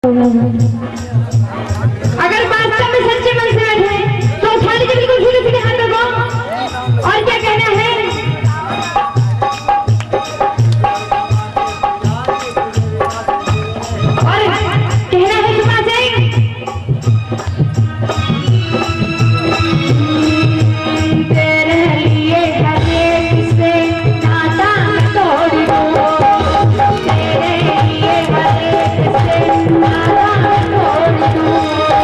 अगर वास्तव में सच्चे मन से बैठे तो उठा लीजिए, बिल्कुल सीधे सीधे हाथ रखो। और क्या कहना है? और कहना है सुना से तेरे लिए हरे किसे नाता तोड़ दो, तेरे लिए हरे किसे नाता तोड़ दो।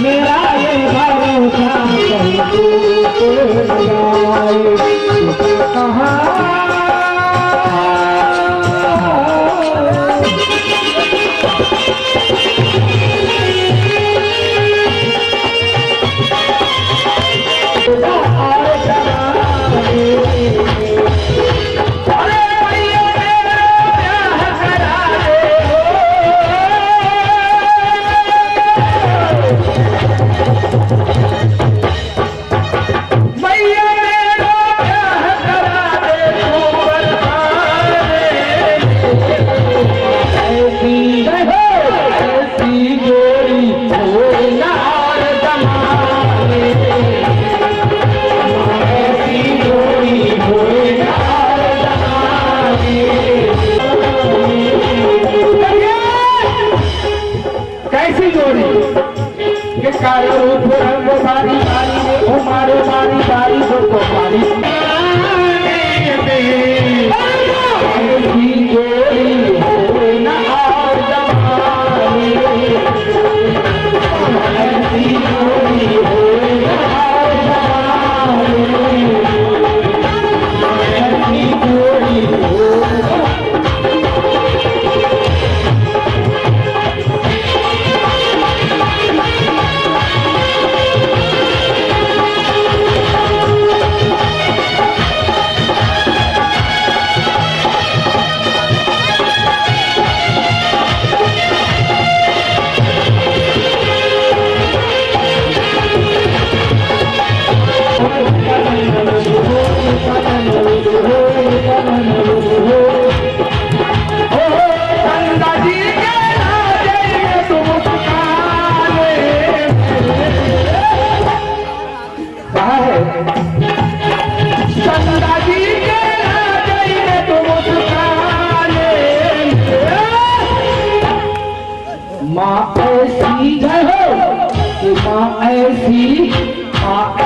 मेरा ये भरोसा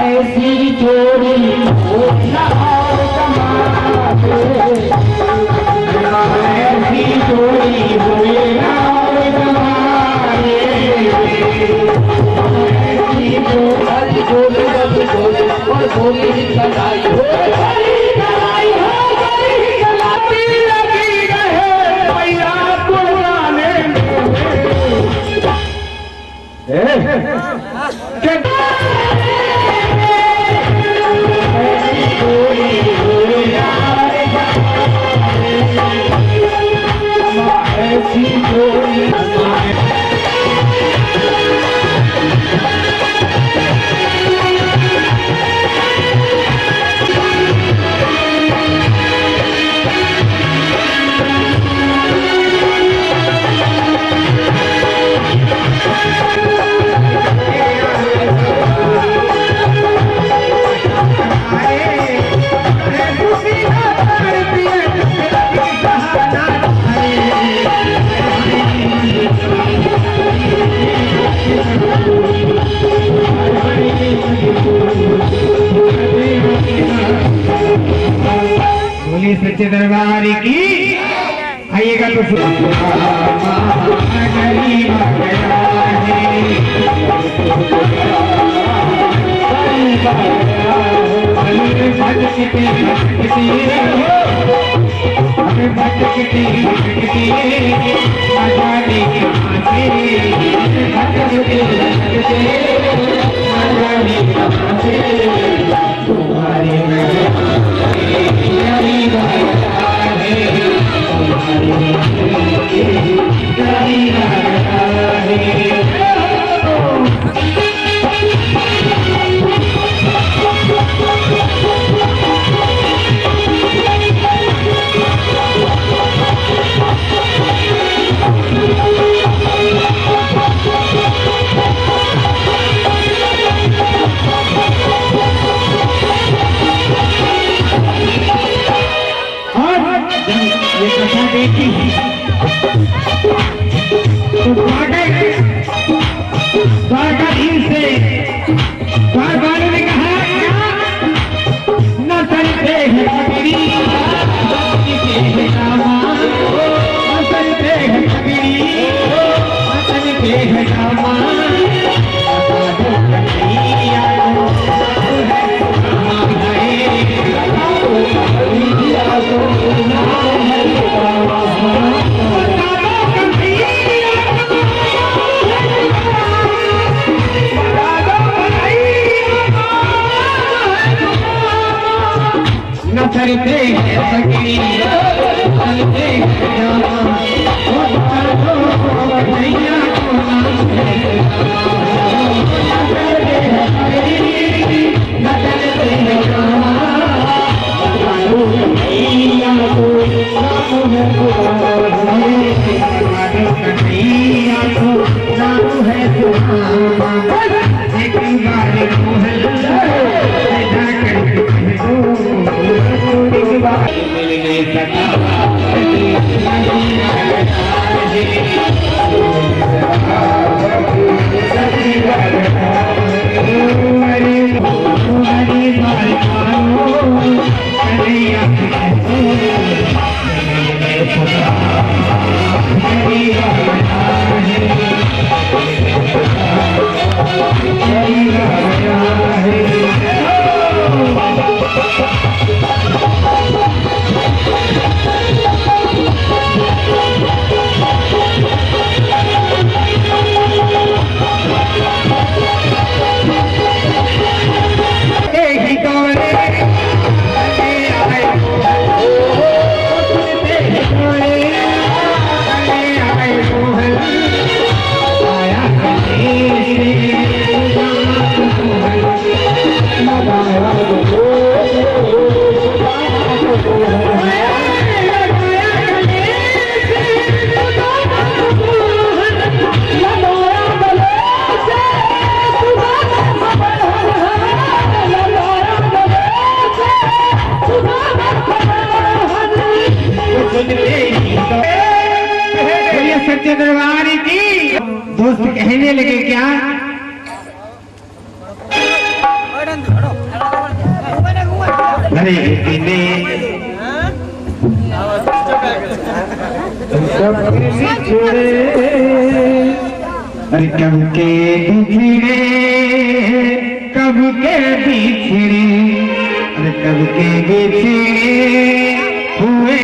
ऐसी जोड़ी हो न और कमाते, ऐसी जोड़ी हुए न और कमाते, ऐसी जोड़ी और बोली कलाई हो कलाई हो गलाती लगी रहे मैया पुराने बोलिए सच्चे दरबार की। आइएगा तो गरीब करते सच्चे दरबार की। दोस्त कहने लगे क्या, अरे बिछड़े अरे कब के बिछड़े, कब के बिछड़े, अरे कब के बिछड़े हुए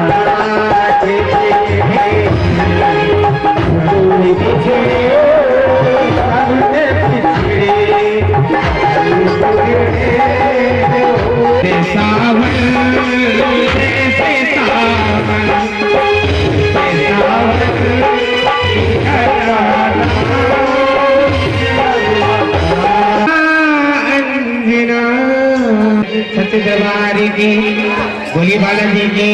सच्चे दरबार की। बोली बालाजी की,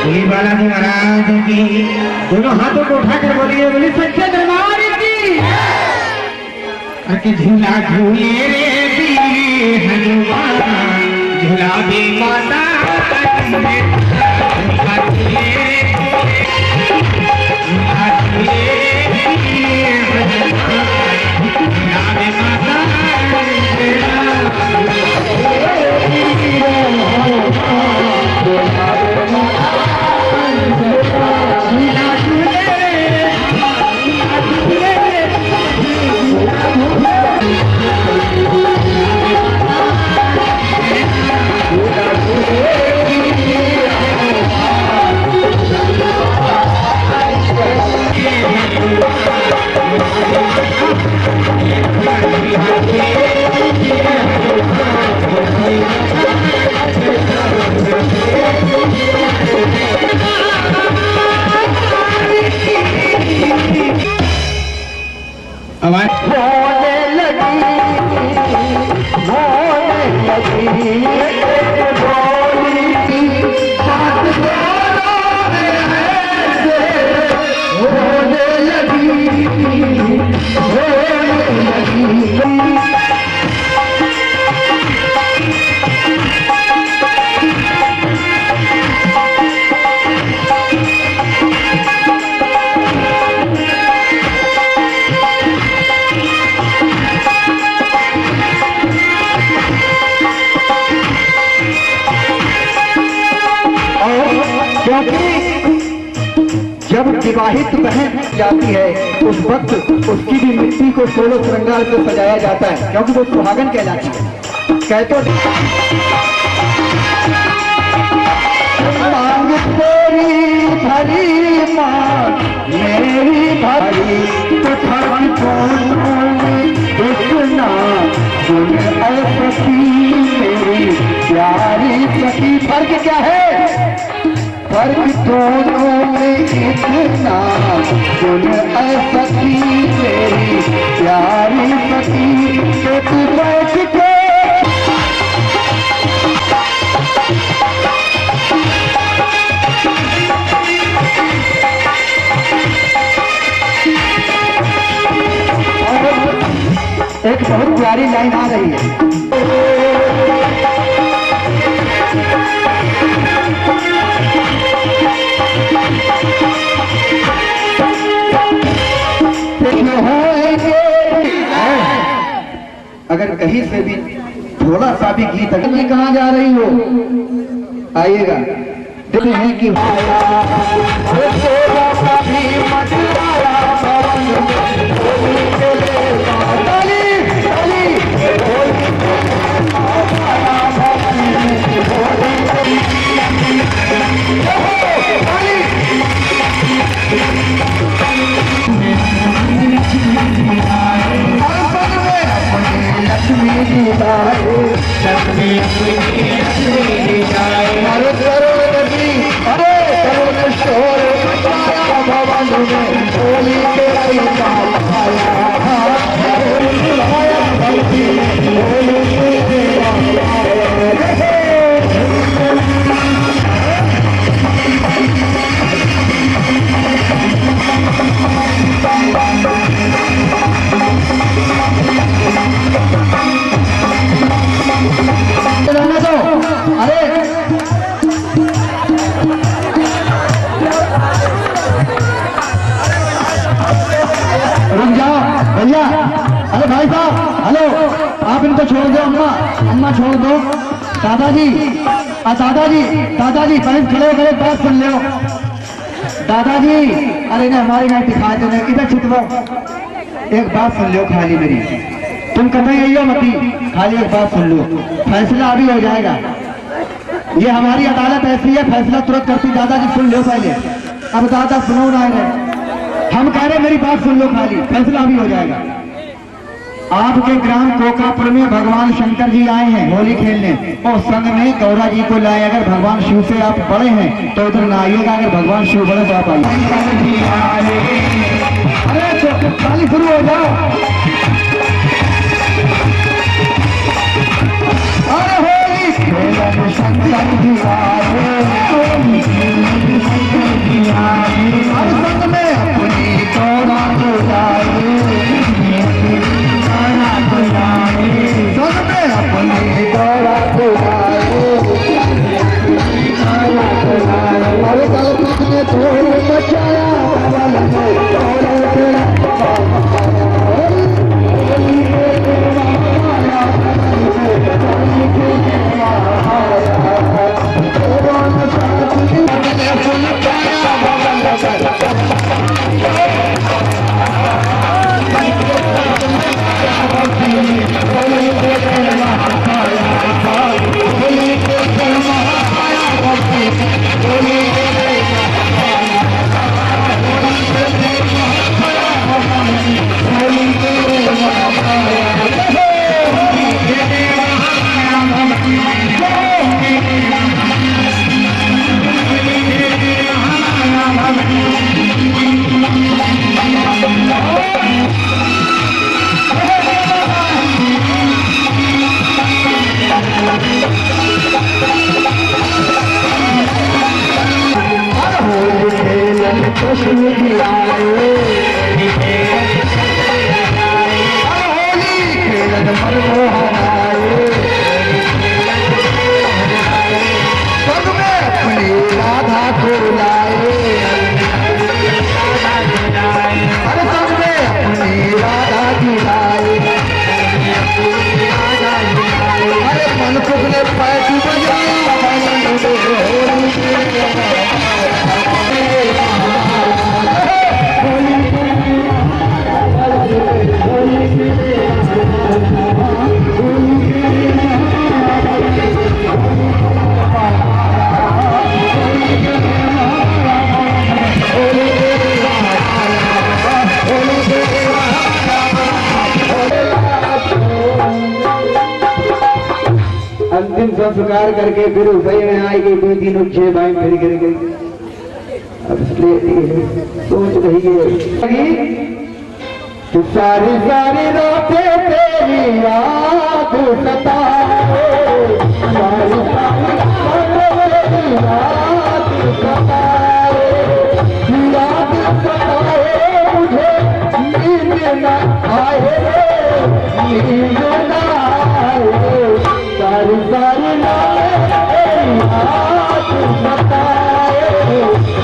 बोली बालाजी महाराज की। दोनों हाथों को उठाकर बोलिए, बोली सच्चे दरबार की। अरे झूला झूले रे वीर हनुमान, झूला भी माता झूला झूले रे, झूला झूले रे वीर हनुमान, झूला भी माता Oh, होली की बात दोनों में ऐसे होने लगी, होने लगी। जब विवाहित बहन जाती है उस वक्त उसकी भी मिट्टी को 16 श्रृंगार से सजाया जाता है, क्योंकि वो सुहागन कहलाती है। कहते मांग तेरी भरी मां मेरी भरी तो इतना सुन सखी मेरी प्यारी सखी। फर्क क्या है? फर्क दोनों में इतना सुन सखी मेरी प्यारी सखी तो तू बैठ के एक बहुत प्यारी लाइन आ रही है। अगर कहीं से भी थोड़ा सा भी गीत अगर कहाँ जा रही हो आइएगा, देखते हैं कि भैया, अरे भाई साहब, हेलो, आप इनको छोड़ दो। अम्मा छोड़ दो। दादाजी दादाजी पहले खड़े हो गए, बात सुन लो। दादाजी, अरे ना हमारी नहीं दिखा दो, इधर छिटवो। एक बात सुन लो खाली मेरी, तुम कभी आइयो मती, खाली एक बात सुन लो, फैसला अभी हो जाएगा। ये हमारी अदालत ऐसी है, फैसला तुरंत करती। दादाजी सुन लो पहले। अब दादा सुनो ना, हम कह रहे मेरी बात सुन लो खाली, फैसला भी हो जाएगा। आपके ग्राम कोकापुर में भगवान शंकर जी आए हैं होली खेलने, और संग में गौरा जी को लाए। अगर भगवान शिव से आप बड़े हैं तो उधर ना आइएगा, अगर भगवान शिव बड़े तो आप आइए। अरे तो खाली शुरू हो जाओ। अरे होली खेलन शंकर जी आए, संग में अपनी गौरा को लाए, संग में अपनी गौरा को लाए। अरे कल ने थोड़ा बचाया, Oh श्रृंगार करके फिर रुपये में आएगी 2 3 6 भाई फिर गिर गई। अब इसलिए सोच रही है कि सारी सारी रातें तेरी याद सताए, सारी सारी रातें तेरी याद सताए, याद सताए मुझे नींद न आए, नींद न आए, सारी सारी रातें तेरी याद सताए,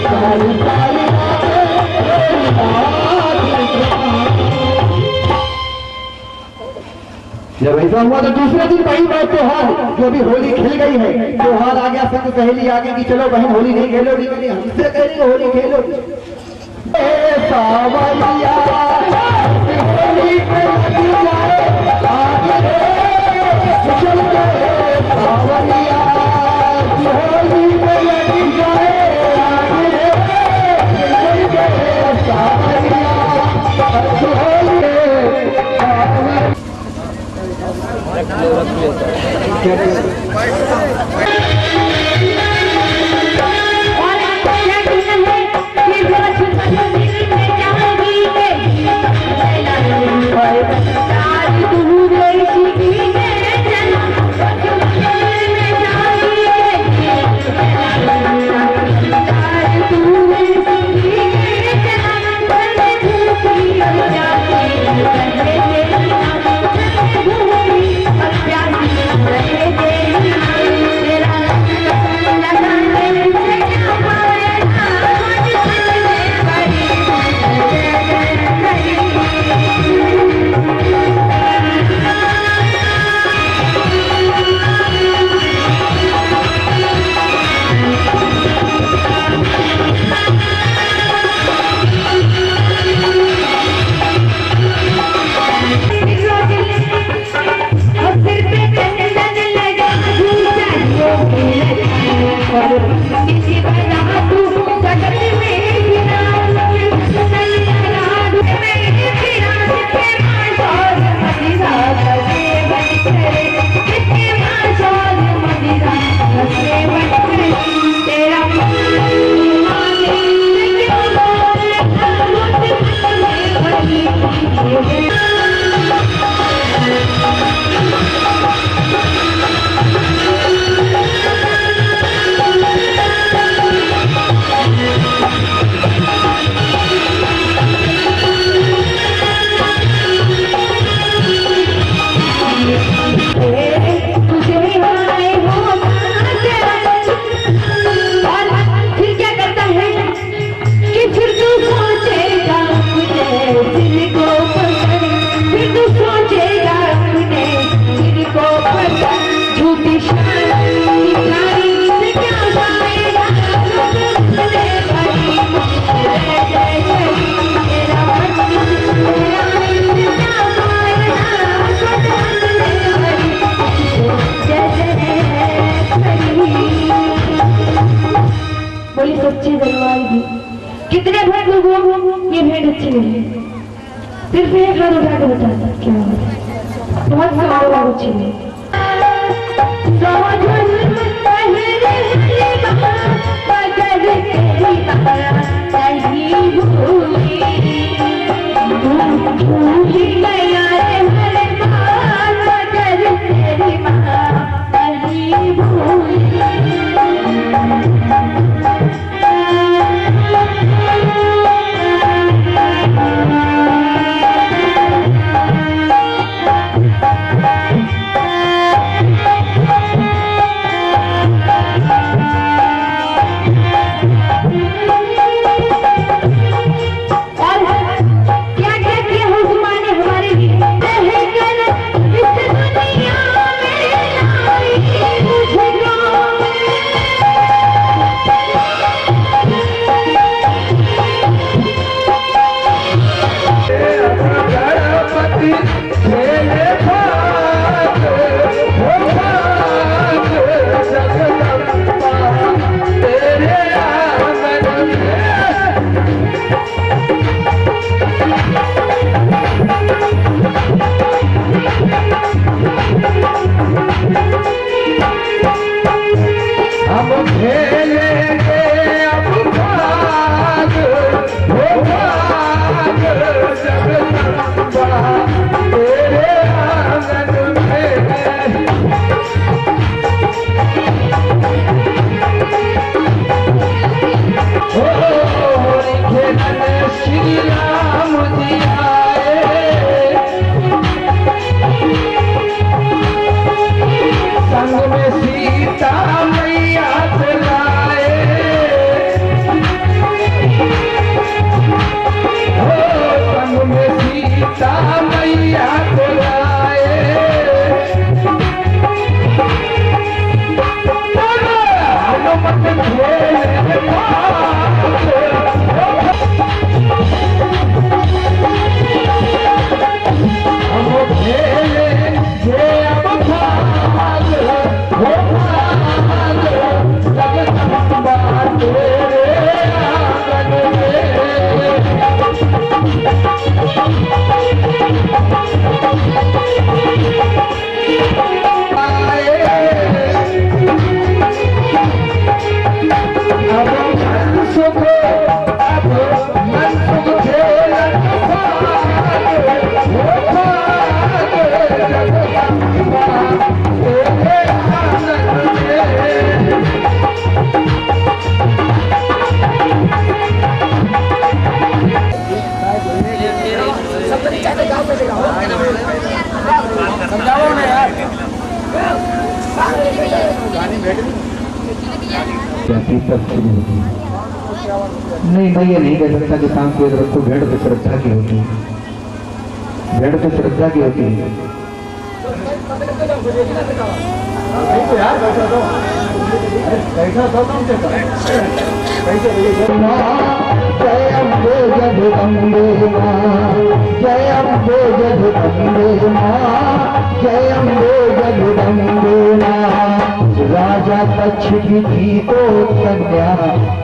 सारी सारी रातें तेरी याद सताए। जब ऐसा हुआ तो दूसरे दिन वही बात त्योहार जो भी होली खेल गई है, त्योहार आ गया, संग सहेली आ गई कि चलो बहन होली नहीं खेलोगी, नहीं हमसे कह रही होली खेलोगी। सावरिया होली पे लगी जाए आगे चल गए, सावरिया होली पे लगी जाए आगे चल गए, सावरिया होली और आपको क्या कहना है कि जरा छुपा दिल में जाएगी सारी दूर शिकी में चला छुपा दिल में जाएगी सारी दूर शिकी में चला बंदे धूपी हो जाती बंदे तेरी धूपी और प्यारी रहे तेरी तेरा लगाने से क्या पाएगा बोली सच्ची दरबार की कितने भेंट लोगों ये भेंट अच्छी नहीं सिर्फ एक हाथ उठा के बता क्या बहुत सवाल अच्छी नहीं श्री राम जी आए, संग में सीता मैया लाए, संग में सीता मैया लाए, हनुमत नहीं, मैं ये नहीं कह सकता कि शाम को रखो। भेड़ तो श्रद्धा की होती है, भेड़ तो श्रद्धा की होती है। जय अम्बे जगदम्बे मां, जय अम्बे जगदम्बे मां, जय अम्बे जगदम्बे मां। राजा दक्ष की थी तो कन्या,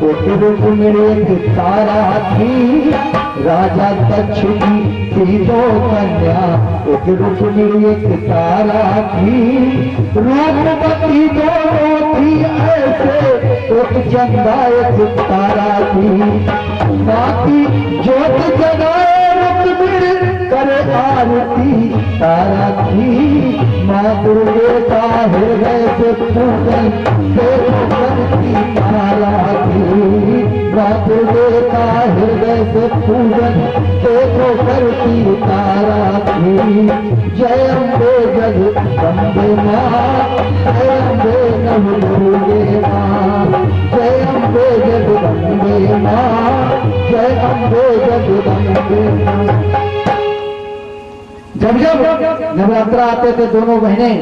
एक रूप में एक तारा थी। राजा दक्ष की थी तो कन्या, एक रूप में एक तारा थी। रूपवती दोनों थी ऐसे, एक चंदा एक तारा थी। बाकी ज्योत जगाए रुक्मिणी करे आरती तारा थी। माँ दुर्गे का हृदय से पूजन देखो करती तारा थी। माँ दुर्गे का हृदय से पूजन देखो करती तारा थी। जय अम्बे जगदम्बे मां, जय अम्बे नव दुर्गे मां, जय अम्बे जगदम्बे मां, जय अम्बे जगदम्बे मां। जब जब नवरात्रा आते थे दोनों बहनें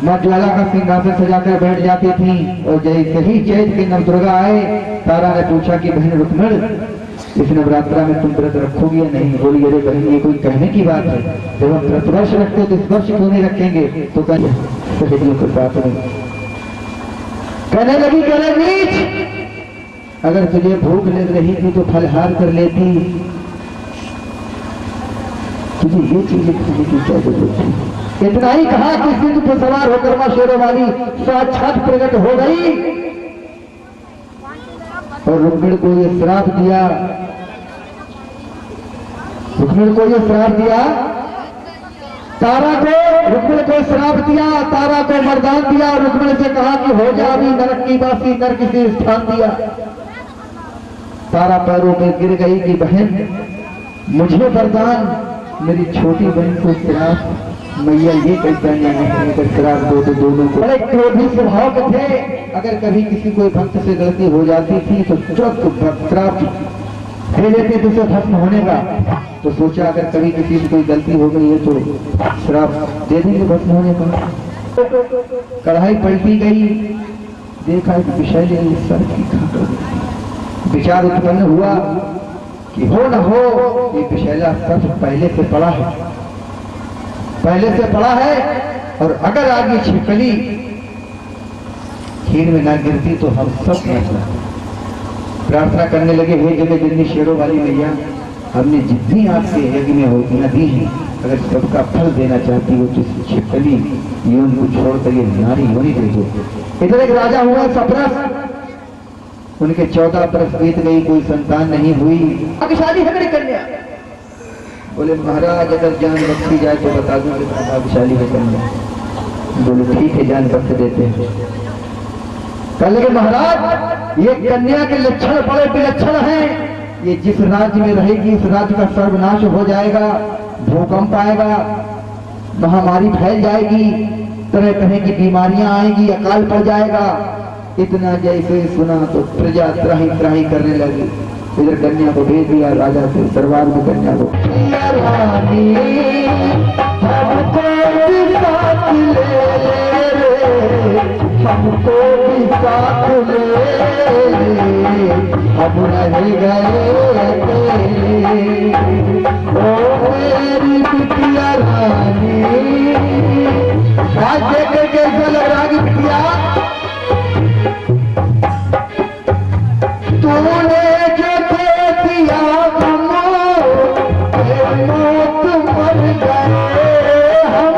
माँ ज्वाला का सिंहासन सजाकर बैठ जाती थीं। और जैसे ही चैत के नवदुर्गा आए, तारा ने पूछा कि बहन रुक्मिणी, इस नवरात्रा में तुम व्रत रखोगी या नहीं? बोली अरे बहन ये कोई कहने की बात है, जब हम प्रतिवर्ष रखते तो इस वर्ष क्यों नहीं रखेंगे? तो कहने कोई बात नहीं। कहने लगी कहने नीच, अगर तुझे भूख लग रही थी तो फलहार कर लेती, तुझे ये चीजें खाने की क्या जरूरत थी? इतना ही कहा कि सिंह पर सवार होकर मां शेरोवाली साक्षात प्रकट हो गई और रुक्मिणी को ये श्राप दिया। रुक्मिणी को ये श्राप दिया, तारा को रुक्मिणी को श्राप दिया, तारा को वरदान दिया और रुक्मिणी से कहा कि हो जा अभी नरक की वासी, नरक से स्थान दिया। तारा पैरों में गिर गई कि बहन मुझे वरदान, मेरी छोटी बहन को श्राप, मैया ये कहता नहीं अगर श्राप दो तो दोनों को। बड़े क्रोधी स्वभाव के थे, अगर कभी किसी कोई भक्त से गलती हो जाती थी तो तुरंत श्राप दे लेते थे उसे भस्म होने का। तो सोचा अगर कभी किसी से कोई गलती हो गई है तो श्राप दे देंगे भस्म होने का। कढ़ाई पलटी गई, देखा एक विषय सर की खा। विचार उत्पन्न हुआ कि हो न हो ये विषैला सर्प पहले से पड़ा है, पहले से पड़ा है, और अगर आगे छिपकली खीर में ना गिरती तो हम सब मरना। प्रार्थना करने लगे, हे जगह जितनी शेरों वाली मैया, हमने जितनी आपके यज्ञ में होतियां दी हैं, अगर सबका फल देना चाहती हो तो छिपकली योनि को छोड़कर ये नारी योनि दे दो। इधर एक राजा हुआ सप्रस, उनके 14 बरस बीत गई, कोई संतान नहीं हुई। भाग्यशाली है मेरी कन्या। बोले महाराज अगर जान बख्शी जाए तो बता दूं कि भाग्यशाली है कन्या। बोले ठीक है जान बख्श देते हैं। कहने लगे महाराज ये कन्या के लक्षण बड़े विलक्षण हैं, ये जिस राज्य में रहेगी इस राज्य का सर्वनाश हो जाएगा, भूकंप आएगा, महामारी फैल जाएगी, तरह तरह की बीमारियां आएगी, अकाल पड़ जाएगा। इतना जैसे सुना तो प्रजा त्राही त्राही करने लगी। इधर कन्या को भेज दिया राजा के दरबार में। कन्या को हमको भी साथ ले, हम रह गए ओ मेरी बिटिया रानी। आज देख के कैसा लग रहा कि बिटिया तूने जो दे दिया मौत मर गए हम,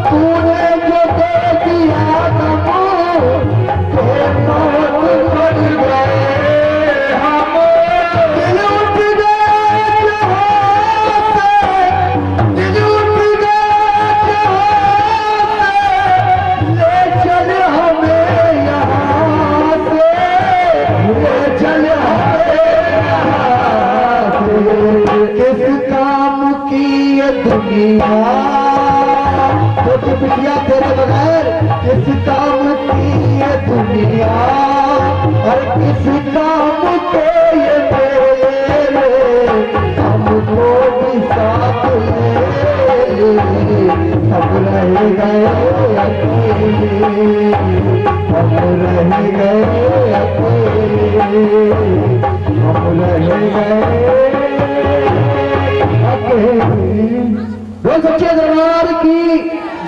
तूने जो दे दिया मौत मर गए हम। दिल उठ गए जहां से, दिल उठ गए जहां से, ले चल हमें यहाँ से, ले चल हमें यहाँ से। किस काम की ये दुनिया, तो बिटिया तेरे बगैर किस काम की ये दुनिया, और किस काम के ये मेरे, हमको भी साथ ले, हम रह गए अकेले, हम रह गए अकेले, हम रह गए अकेले। बोल सच्चे दरबार की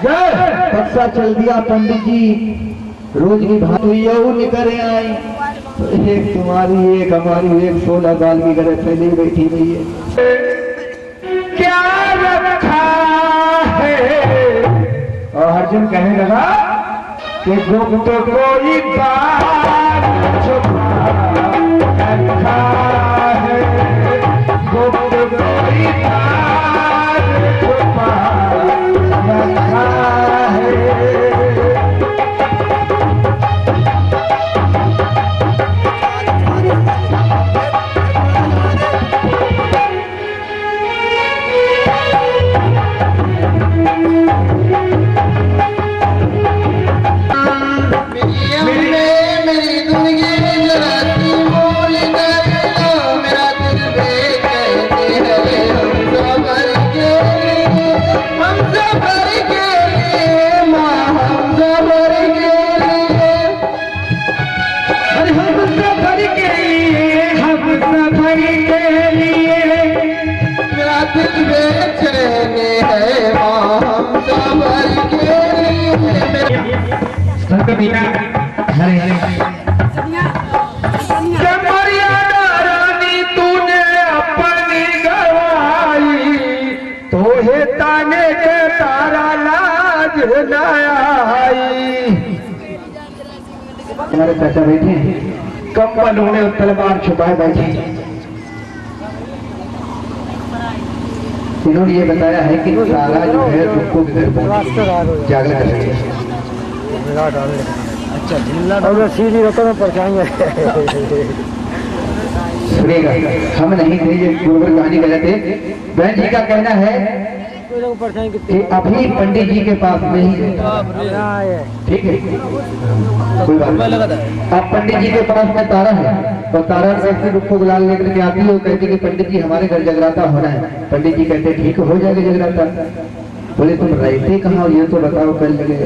जय। बक्सा चल दिया पंडित जी, रोज की भात हुई निकले आई, तो एक तुम्हारी एक हमारी एक 16 साल की घर पहले बैठी हुई है। क्या रखा है? और अर्जुन कहने लगा कि गुप्त कोई बात छुपा रखा है, गुप्त कोई बात छुपा रखा है। पिता हरे हरे मर्यादा रानी तूने अपनी गवाई, तो हे ताने के तारा लाज न आई। हमारे चाचा बैठे कंबल उन्हें तलवार छुपाए बैठे। इन्होंने ये बताया है कि तारा जो है तुमको घर जागरण करेगा। अच्छा और सीधी रकम में पहुंचाएंगे। सुनेगा, हम नहीं थे, ये गुरुवर कहानी कह रहे थे। बहन जी का कहना है कि अभी पंडित जी के पास में ही है, ठीक है, कोई बात नहीं। अब पंडित जी के पास में तारा है, और तारा कैसे दुख को गुलाल लेकर के आती है, वो कहती है कि पंडित जी हमारे घर जगराता होना है। पंडित जी कहते हैं ठीक हो जाएगा जगराता। बोले तुम रहते कहाँ हो ये तो बताओ। कल लगे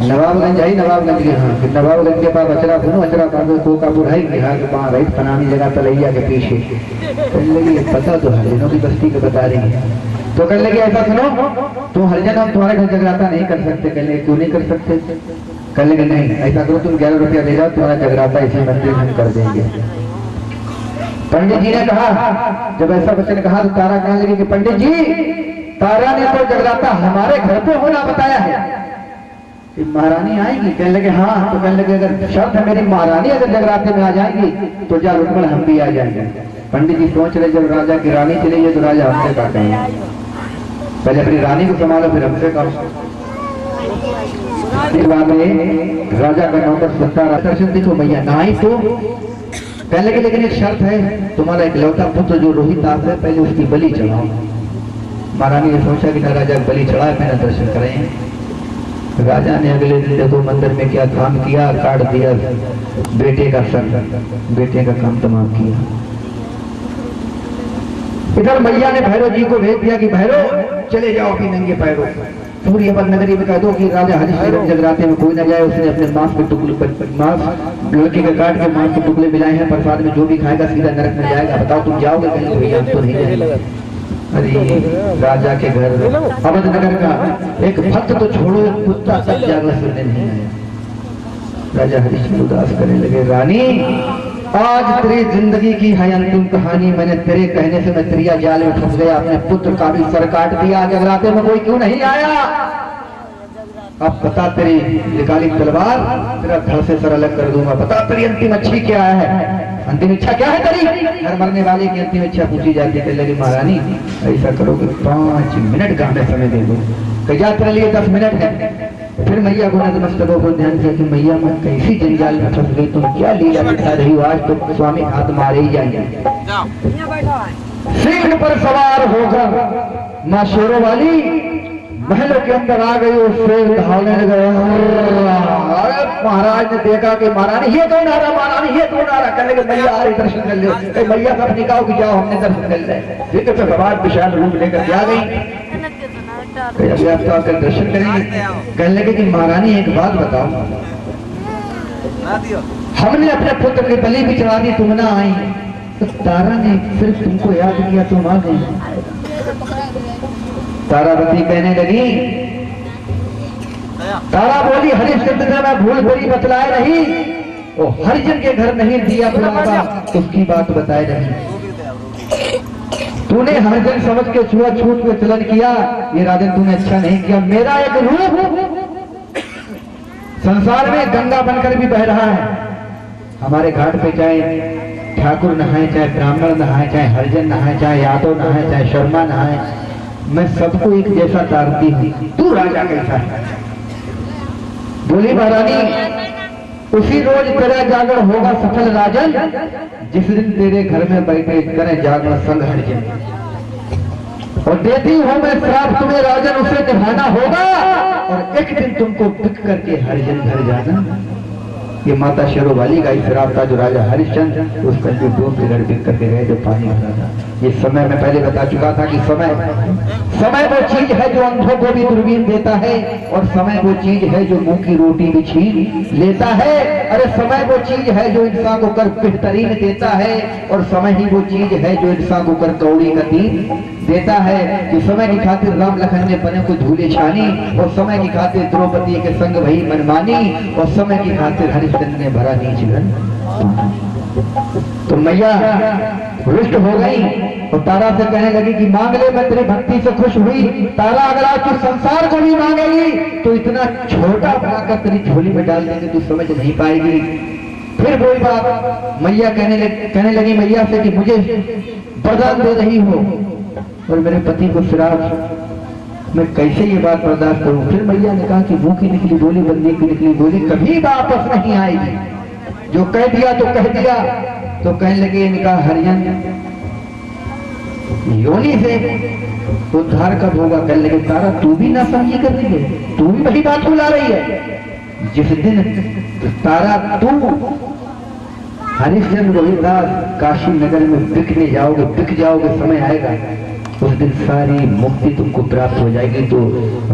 नवाबगंज आई, नवाबगंज के हाँ, फिर नवाबगंज के पास अचरा सुनो, अचरा को का बुढ़ाई के हाँ वहाँ रही फलानी जगह तलैया के पीछे। कहने लगी पता तो हरिजनों की बस्ती को बता रही है। तो कहने लगे ऐसा सुनो, तुम हरिजन हम तुम्हारे घर जगराता नहीं कर सकते। कहने क्यों नहीं कर सकते? कहने लगे नहीं ऐसा करो, तुम 11 रुपया ले जाओ, तुम्हारा जगराता इसी मंदिर में कर देंगे। पंडित जी ने कहा, जब ऐसा वचन कहा तो तारा कहने लगी कि पंडित जी, तारा ने तो जगराता हमारे घर पे होना बताया है कि महारानी आएगी। कहने लगे हाँ। तो कहने लगे अगर शर्त है मेरी महारानी अगर जगराते में आ जाएंगी तो जा रुक्मण हम भी आ जाएंगे। पंडित जी सोच रहे जब राजा की रानी चली है तो राजा हमसे का कहेंगे, पहले अपनी रानी को संभालो फिर हमसे कहो। एक बात है, राजा का नौकर सुनता रहा, दर्शन देखो मैया ना आई तो पहले के, लेकिन एक शर्त है, तुम्हारा एक लौता पुत्र जो रोहितास है पहले उसकी बलि चढ़ाओ। महारानी ने सोचा कि ना राजा बलि चढ़ाए पहले दर्शन करें। राजा ने अगले दिन देखो मंदिर में क्या काम किया, काट दिया बेटे का सर, बेटे का काम तमाम किया। इधर मैया ने भैरव जी को भेज दिया कि भैरव चले जाओ अपनी नंगे पैरों सूर्यपद नगरी में कह दो कि राजा हरिश्चंद्र जगराते में कोई न जाए। उसने अपने मांस के टुकड़े, मांस लड़के के काट के मांस के टुकड़े मिलाए हैं, प्रसाद में जो भी खाएगा सीधा नरक में जाएगा। बताओ तुम जाओगे कहीं? भैया तो नहीं जाएगा। अरे राजा के घर अवध नगर का एक भक्त तो छोड़ो, एक कुत्ता तक जागरण सुनने नहीं आया। राजा हरिश्चंद्र उदास करने लगे, रानी आज तेरी जिंदगी की है अंतिम कहानी। मैंने तेरे कहने से मैं त्रिया जाल में फंस गया, अपने पुत्र का भी सर काट दिया, जगराते में कोई क्यों नहीं आया? अब बता तेरी निकाली तलवार, तेरा धड़ से सर अलग कर दूंगा। बता तेरी अंतिम अच्छी क्या है, अंतिम इच्छा क्या है तेरी? हर मरने वाले की अंतिम इच्छा पूछी जाती है। लगी महारानी ऐसा करोगे 5 मिनट का हमें समय दे दो। कहा तेरे लिए 10 मिनट है। फिर मैया को नतमस्तकों को ध्यान किया कि मैया मैं कैसी जंजाल में फंस गई, तुम क्या लीला दिखा रही हो? आज तो स्वामी हाथ मारे ही जाएंगे। सिंह पर सवार होकर माँ शेरों वाली महलों के अंदर आ गई और शेर दहाड़ने लगे। अरे महाराज ने देखा कि महारानी ये कौन आ रहा, महारानी ये कौन आ रहा? कहने लगे मैया आ रही, दर्शन कर लो। मैया सब निकाहो कि जाओ हमने दर्शन कर लिया। सिंह पर सवार विशाल रूप लेकर के आ गई। अभी आप तो आकर दर्शन करेंगे। कहने लगे कि महारानी एक बात बताओ, हमने अपने पुत्र की बलि भी चढ़ा दी, तुम ना आई, तो तारा ने सिर्फ तुमको याद किया, तुम आ गई। तारावती कहने लगी, तारा बोली हरिश्चंद्र ने मैं भूल भरी बतलाए नहीं, वो हरिजन के घर नहीं दिया बुलावा, उसकी बात बताए नहीं। तूने हरिजन समझ के छुआछूत में चलन किया, ये राजन तूने अच्छा नहीं किया। मेरा एक रूप संसार में गंगा बनकर भी बह रहा है। हमारे घाट पे चाहे ठाकुर नहाए, चाहे ब्राह्मण नहाए, चाहे हरिजन नहाए, चाहे यादव नहाए, चाहे शर्मा नहाए, मैं सबको एक जैसा तारती हूँ। तू राजा कैसा है? बोली महारानी उसी रोज तेरा जागरण होगा सफल राजन, जिस दिन तेरे घर में बैठे करें जागरण संग हरिजन। और देती हूं मैं श्राप तुम्हें राजन, उसे निभाना होगा और एक दिन तुमको बिक करके हरिजन घर जाना। ये माता शेरों वाली का श्राप था जो राजा हरिश्चंद्र उसका जो 2 बिगड़ बिक करके गए जो पानी भरा था। ये समय मैं पहले बता चुका था कि समय वो चीज है जो अंधों को भी दूरबीन देता है, और समय वो चीज है जो मुंह की रोटी भी छीन लेता है। अरे समय वो चीज है जो इंसान को कर बेहतरीन देता है, और समय ही वो चीज है जो इंसान को कर कौड़ी का तीन देता है। कि समय की खातिर राम लखन ने बने को धूले छानी, और समय की खातिर द्रौपदी के संग वही मनमानी, और समय की खातिर हरिश्चंद्र ने भरा नीच घर। तो मैया रुष्ट हो गई और तारा से कहने लगी कि मांग ले, मैं तेरी भक्ति से खुश हुई। तारा अगर आज तू संसार को भी मांगेगी तो इतना छोटा बनाकर तेरी झोली में डाल देंगे, तू समझ नहीं पाएगी। फिर वही बात मैया कहने लगी मैया से कि मुझे वरदान दे रही हो और मेरे पति को श्राप, मैं कैसे ये बात बर्दाश्त करूं? फिर मैया ने कहा कि मुंह की निकली बोली बंदी की निकली बोली कभी वापस नहीं आएगी। जो कह दिया तो कह दिया। तो कहने लगे इनका हरिजन योनि से उद्धार कब होगा? कहने लगे तारा तू भी ना समझी कर रही है, तू भी वही बात बुला रही है। जिस दिन तारा तू हरिश्चंद्र रोहिदास काशी नगर में बिक जाओगे, समय आएगा उस दिन सारी मुक्ति तुमको प्राप्त हो जाएगी। तो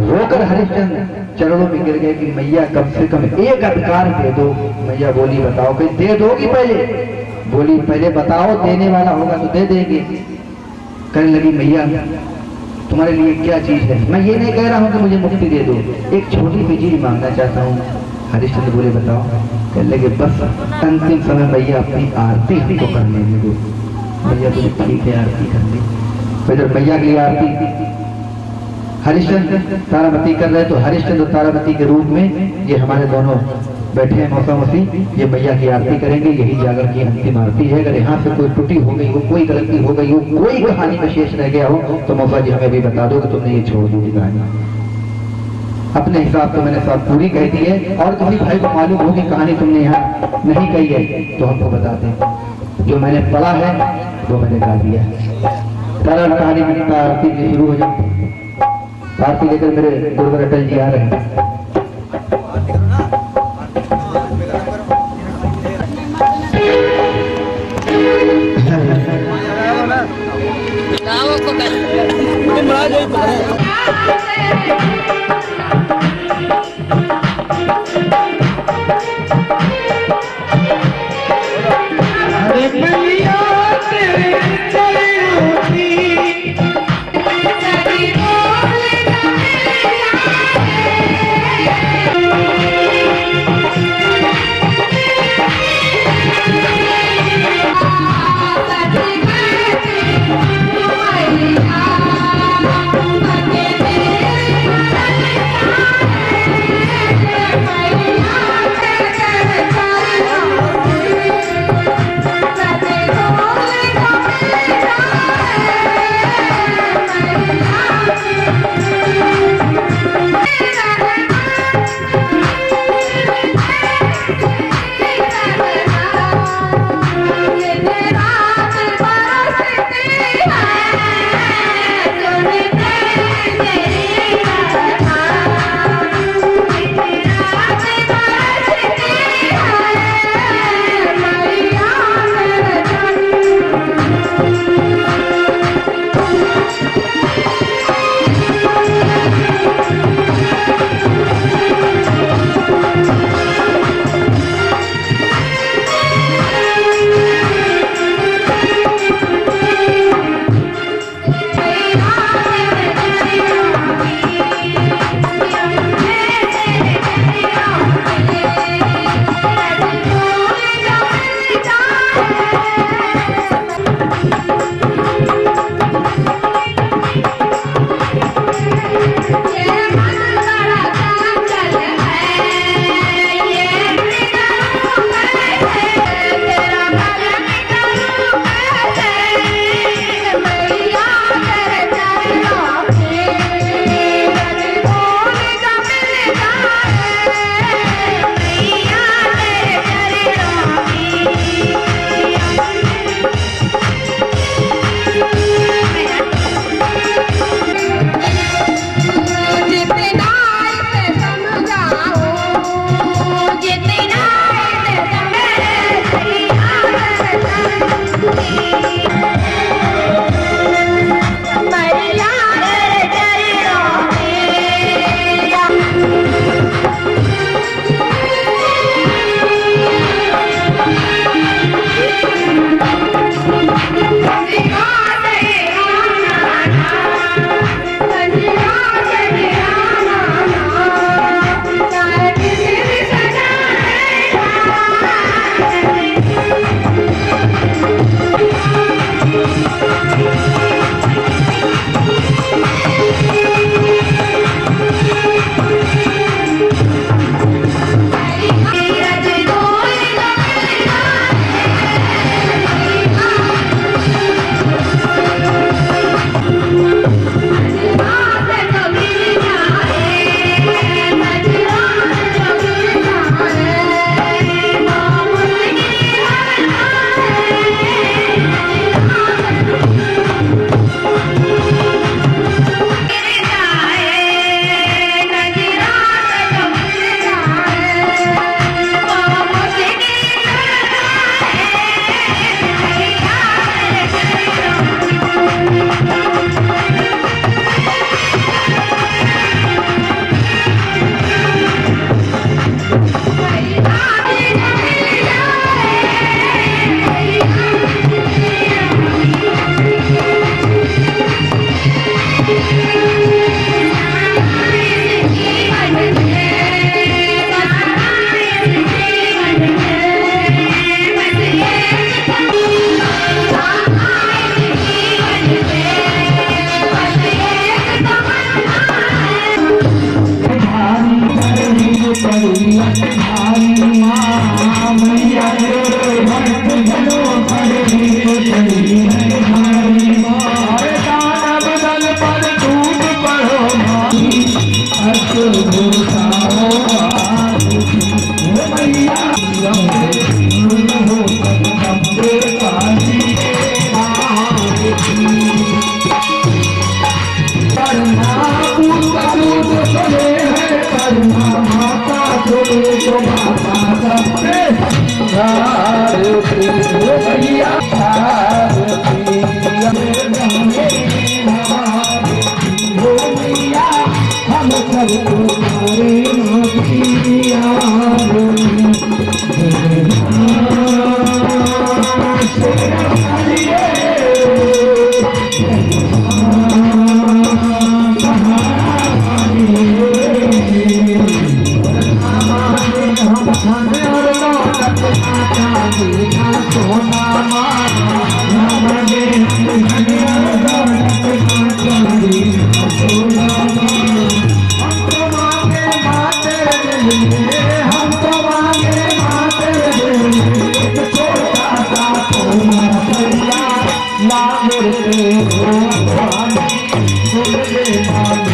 रोकर हरिश्चंद्र चरणों में गिर गए कि मैया कम से कम एक अधिकार दे दो। मैया बोली बताओ कि दे दोगी? पहले बोली पहले बताओ, देने वाला होगा तो दे देंगे। कहने लगी मैया तुम्हारे लिए क्या चीज है? मैं ये नहीं कह रहा हूँ कि मुझे मुक्ति दे दो, एक छोटी सी चीज मांगना चाहता हूँ। हरिश्चंद्र बोले बताओ। कहने लगे बस अंतिम समय मैया अपनी आरती हमको कर लेने दो। मैया बोले ठीक है आरती कर ली। इधर मैया की आरती हरिश्चंद्र तारामती कर रहे, तो हरिश्चंद्र तारामती के रूप में ये हमारे दोनों बैठे हैं मौसा मौसी, ये मैया की आरती करेंगे। यही जागर की अंतिम आरती है। अगर यहाँ से कोई त्रुटि हो गई हो, कोई गलती हो गई हो, कोई कहानी में शेष रह गया हो तो मौसा जी हमें भी बता दो कि तुमने ये छोड़ दी कहानी। अपने हिसाब से मैंने सब पूरी कह दी है, और किसी भाई को मालूम होगी कहानी तुमने यहाँ नहीं कही है तो हमको बता दें। जो मैंने पढ़ा है वो मैंने गा दिया है। तरह कहानी में आरती जी शुरू हो जाए। आरती लेकर मेरे गुरुवर अटल जी आ रहे हैं। Thank you.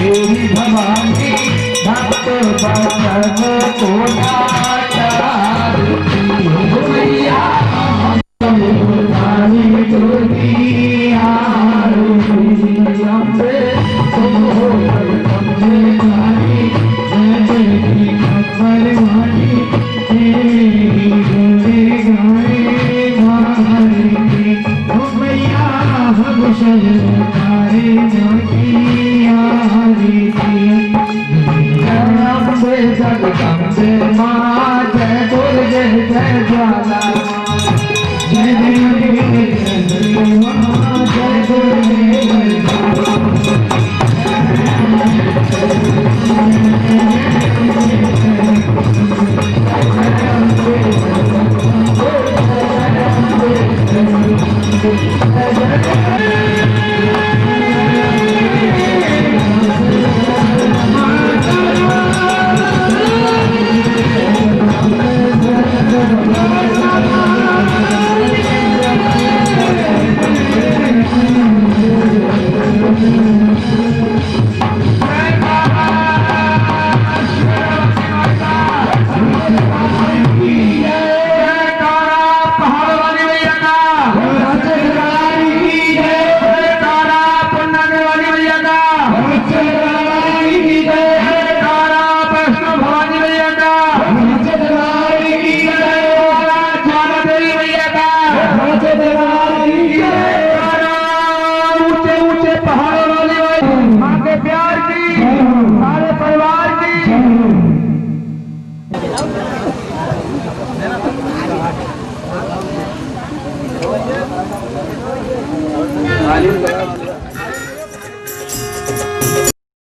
मेरी भवानी भक्त जगदम्बे मां जय दुर्गे जय ज्वाला